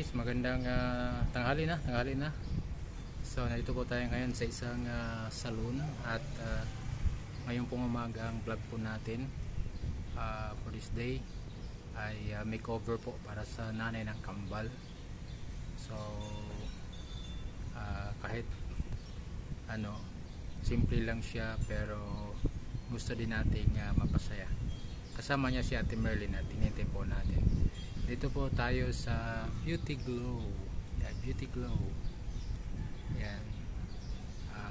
guys, magandang tanghali na. So narito po tayo ngayon sa isang salon at ngayon pong umaga ang vlog po natin for this day ay makeover po para sa nanay ng kambal. So kahit simple lang siya pero gusto din nating mapasaya. Kasama niya si Ate Merlin at tinitip po natin. Dito po tayo sa Beauty Glow. Yan, Beauty Glow. Yan.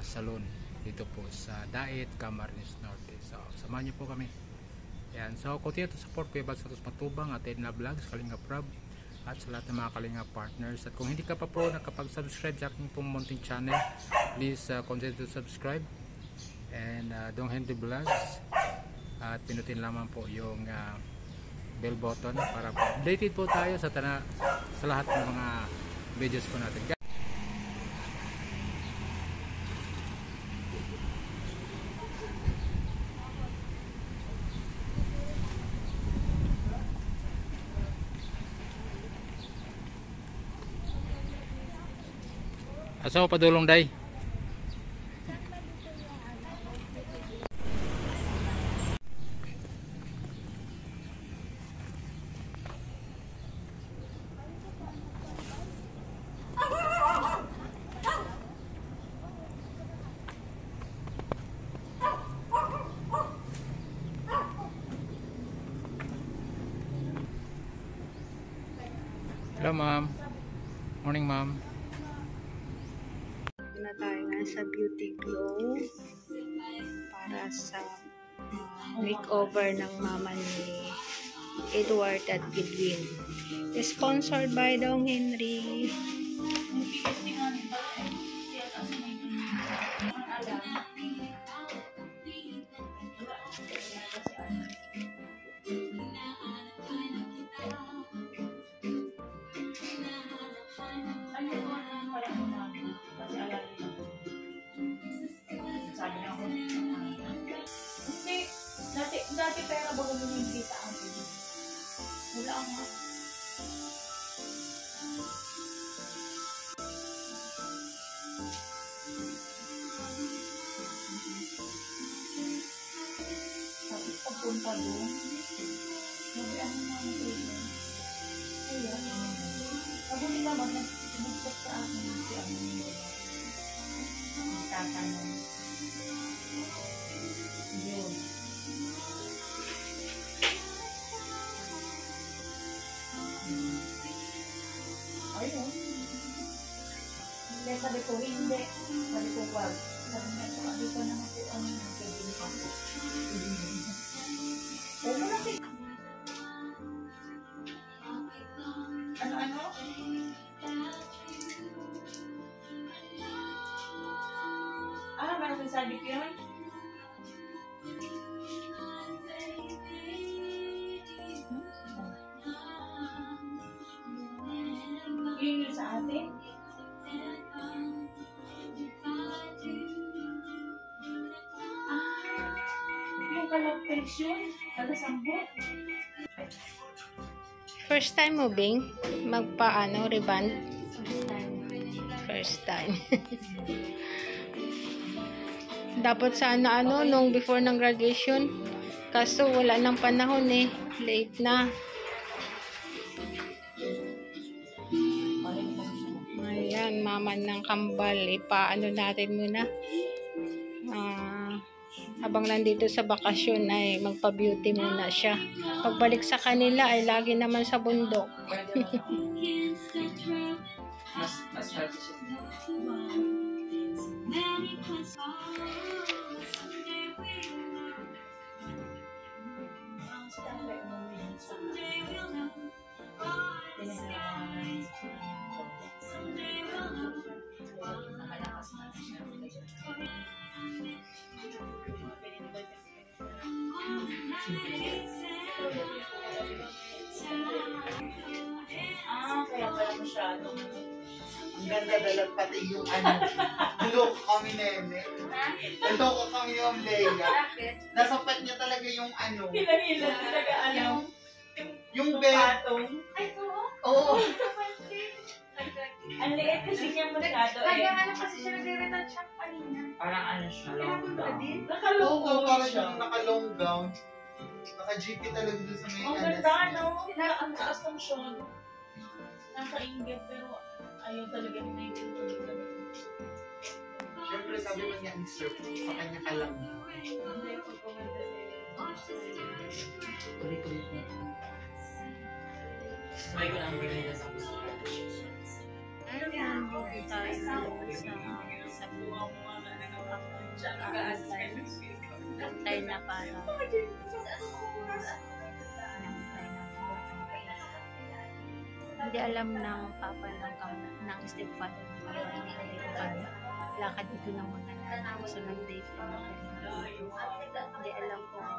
Salon. Dito po sa Daet, Camarines Norte. So, samahan niyo po kami. Yan. So, continue to support Kuya Bal Santos Matubang at Edna Vlogs, Kalinga Prab, at sa lahat ng mga Kalinga partners. At kung hindi ka pa po nakapag-subscribe sa aking pong munting channel, please continue to subscribe. And Dong Henry Vlogs. At pinutin lamang po yung bell button para po updated po tayo sa lahat ng mga videos po natin. Asa mo padulong day? Hello ma'am. Morning ma'am. Na tayo nga sa Beauty Glow para sa makeover ng mama ni Edward at Edwin. Sponsored by Dong Henry. Dati pera bago mo yung kita ang pili. Wala ang mga. Tapos pagpunta doon, mag-ano na ang pili. Ayan. Pag hindi ka mag-nagsak sa akin si Amin. Magtatanong. Yun. Ayun. Hindi, sabi ko, hindi. Sabi ko, wag. Sabi ko naman si ano, nagkabili ko. Huwag mo natin. Ano? Maraming sabi ko yun? Yun sa atin? Yung kalapes yun? Kalasambo? First time mo, Bing? Reband? First time. Dapat sana nung before ng graduation. Kaso wala nang panahon eh. Late na. Ayan, mama ng kambal. Ipaano natin muna. Habang nandito sa bakasyon ay magpa-beauty muna siya. Pagbalik sa kanila ay lagi naman sa bundok. mas healthy siya. Kaya pala masyado. Ang ganda dalag pati yung Naloko kami, nene. Naloko kami yung Leia. Nasapat niya talaga yung Hila-hila talaga yung bed. Ay, oo? Oo. Ang liit kasi niya masyado eh. Kaya ano kasi siya nagre-retouch siya kanina. Parang ano siya. Pinapunta din. Nakalong Oo, parang siyang naka-long gown. Naka-GP talaga doon sa may Ang ganda, no? Ang taas ng shot. Nakainggit, pero ayaw talaga ni Nathan talaga. Siyempre, sabi mo niya, insert. Sa kanya ka lang. Hindi, pag-comment Sabay ko na ang ganyan sa Ayan, dito tayo sa antay na para hindi alam ng papa ng stepfather ng papa dito kami. Lakad dito ng mga nanay. So, nag-date kami. Hindi alam kung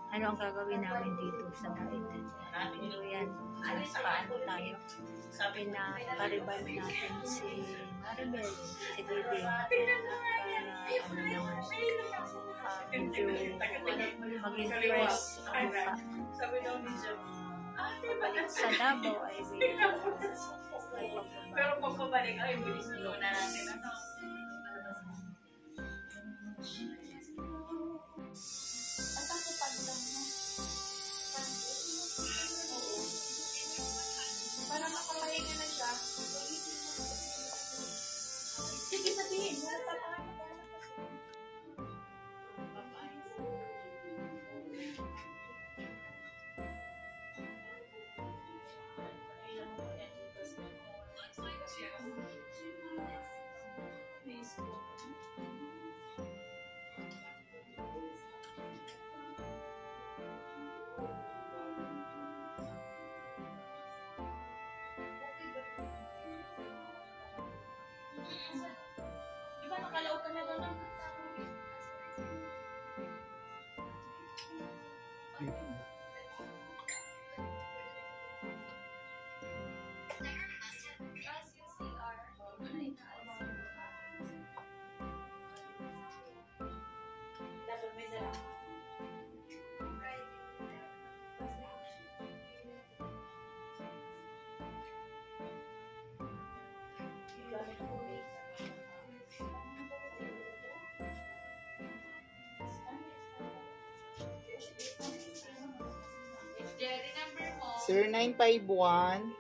ano ang gagawin namin dito sa daitan. Pero yan, paano tayo. Pinakaribal natin si Maribel, si Didi. Para ano naman, medyo maging fresh ang mukha. Sabi daw ni Jam. Balik sa Davao ay Pero pag pabalik, ay, bilis na natin. Ano? Para makapahinga na siya. Sige, sabihin. Wala pa pa. Diba nakalaot ka na doon? Sir, 951.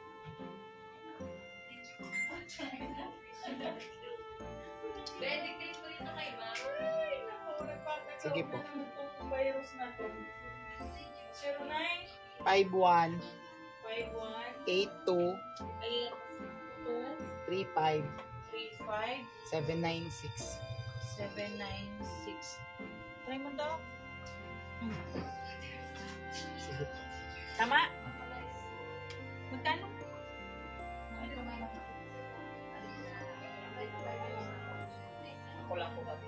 Sige po. Itong virus na to. 09 51 51 82 82 35 35 796. 796. Try mo daw. Sige po. Tama? Magkano? Ako lang po kami.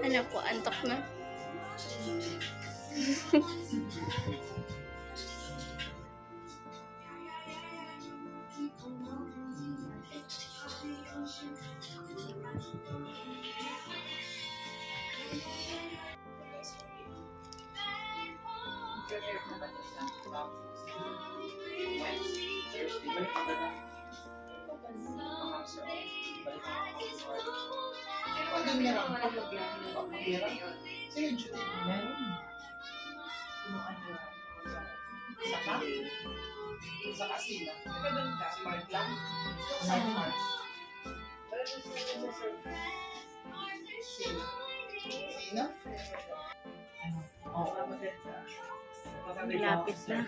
ano po, antok na. Pag ganyan lang, pag pag-pira, sige, Judy. Saka? Sa kasina. Smart lang? Smart. Sino? Sino? Malapit na.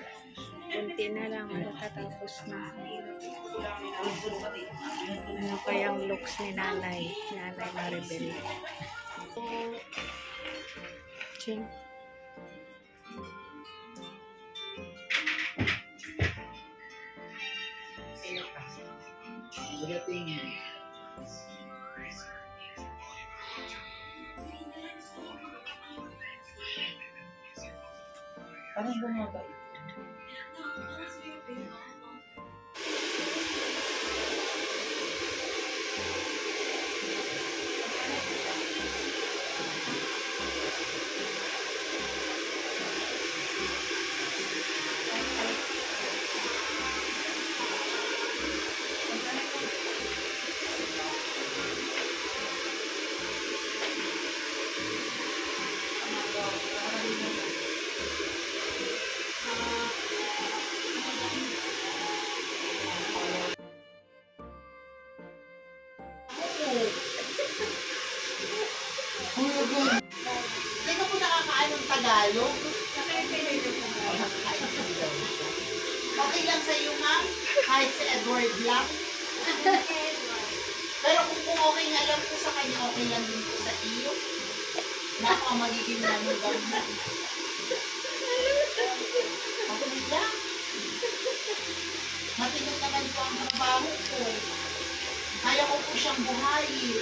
Kunti na lang, matatapos na. Ano kayang looks ni Nanay Maribel? Ching. Sino ka? Magating. Parang bumaba ito. Tagalog? Okay lang sa'yo, ma'am? Kahit si Edward lang? Pero kung okay nga lang po sa kanya, okay lang din po sa iyo. Naku, ang magiging manugang na. Okay lang. Matinag naman po ang trabaho ko. Kaya ko po siyang buhayin.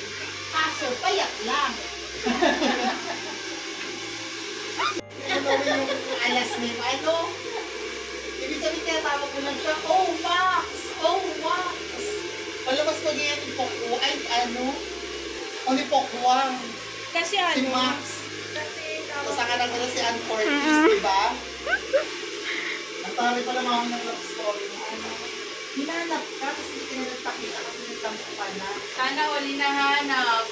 Kaso, payak lang. Ano yung alas na yung ano? Ibig sabihin tinatawag ko lang siya, oh Max! Oh Max! Palabas ko ganyan yung pokwa, ay ano? O ni Pokwang. Kasi Si ano? Max. Kasi Kasakanan ko na si Ann Cortez, di ba? Ang tari pala mga ng love story mo. Ano? Hinanap ka kasi hindi ka na nagpakita kasi nagtampo ka na. Sana uli nahanap.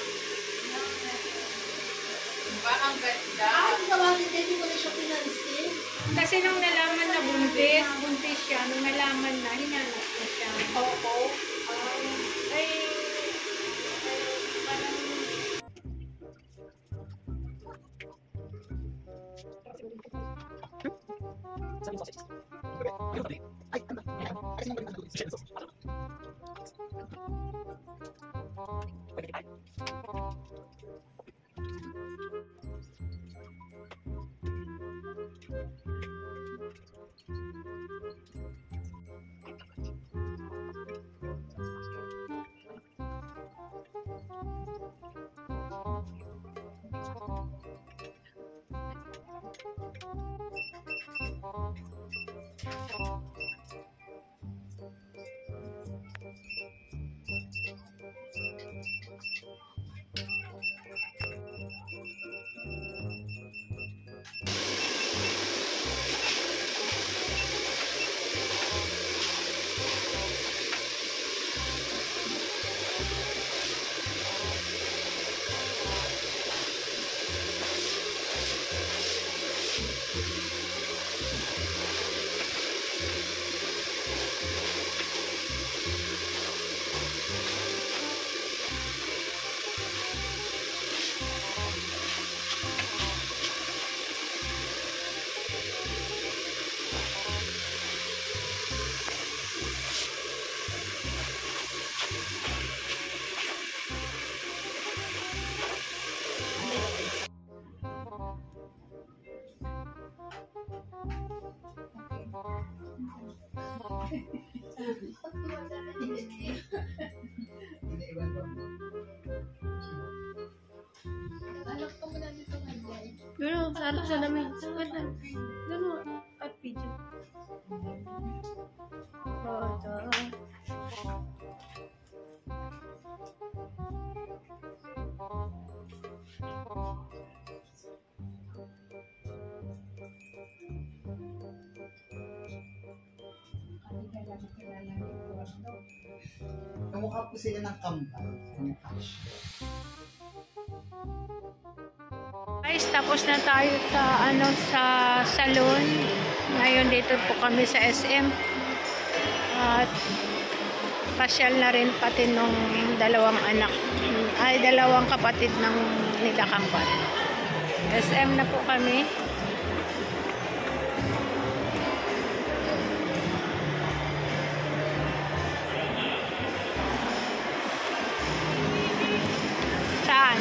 Diba ang ganda? Hindi ka bakit hindi mo na siya pinansin? Kasi nung nalaman na buntis siya, nung nalaman na, hinanap na siya. Oo. Ay, parang... Gano'n, sa lamig. Gano'n, at video. Kamukha po sila ng kambal. Kamukha siya. Guys, tapos na tayo sa sa salon. Ngayon dito po kami sa SM. At pasyal na rin pati nung dalawang kapatid ng nila kambal. SM na po kami. Saan?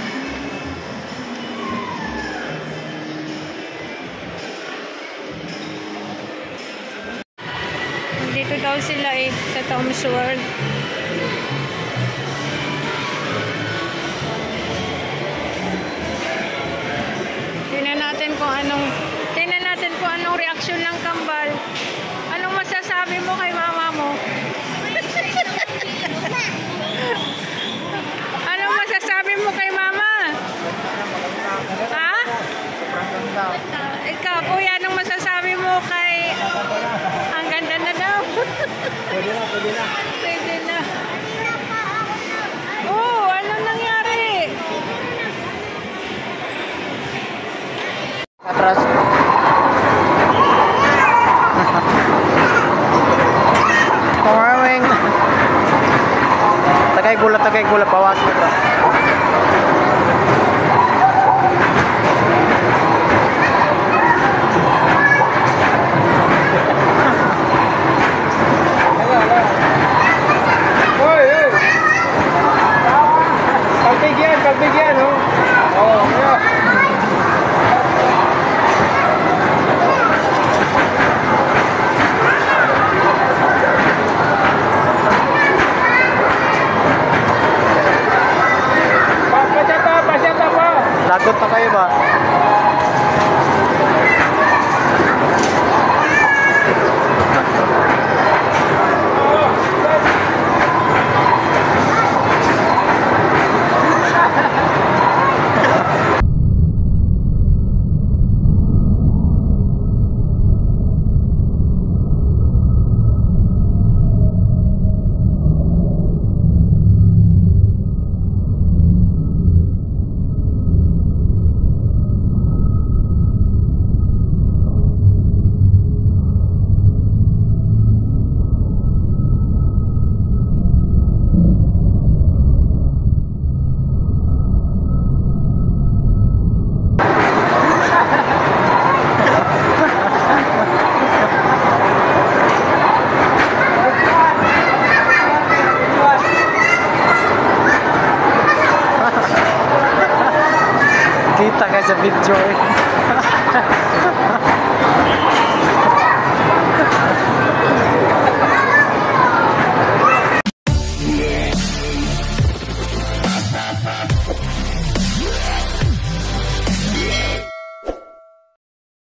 Dito daw sila sa Tom's World. Tingnan natin kung anong reaksyon ng kambal. Anong masasabi mo kay mama mo? Anong masasabi mo kay mama? Ha? Ikaw, kuya, anong masasabi mo kay... Ang ganda na daw. Pwede na, pwede na. Pwede na. Oh, anong nangyari? Atras. Pangaweng. Tagay gula, bawas mo bro.